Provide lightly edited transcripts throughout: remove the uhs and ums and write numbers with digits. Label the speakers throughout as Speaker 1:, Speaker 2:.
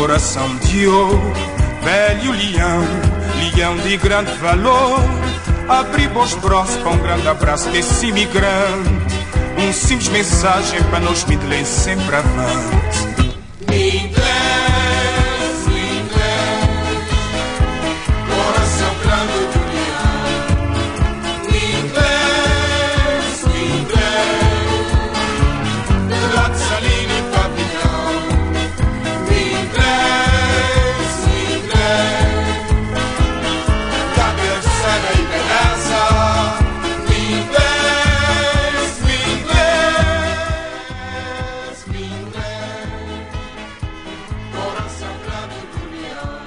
Speaker 1: coração de ouro, velho leão, leão de grande valor. Abri os braços para um grande abraço desse imigrante, um simples mensagem para nós Mindelense sempre avante. Mindelense, Mindelense, coração grande do leão. Mindelense, Mindelense, de lá de Salina e Pavilhão. Mindelense, Mindelense, da terceira e beleza. Mindelense, Mindelense, Mindelense, coração grande do leão.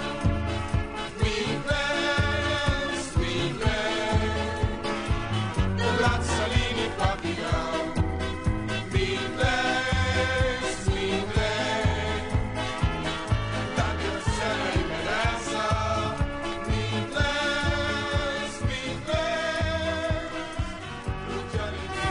Speaker 1: Mindelense, Mindelense, de lá de Salina e Pavilhão. Mindelense, Mindelense, da terceira e beleza. Mindelense, Mindelense, do que alegria.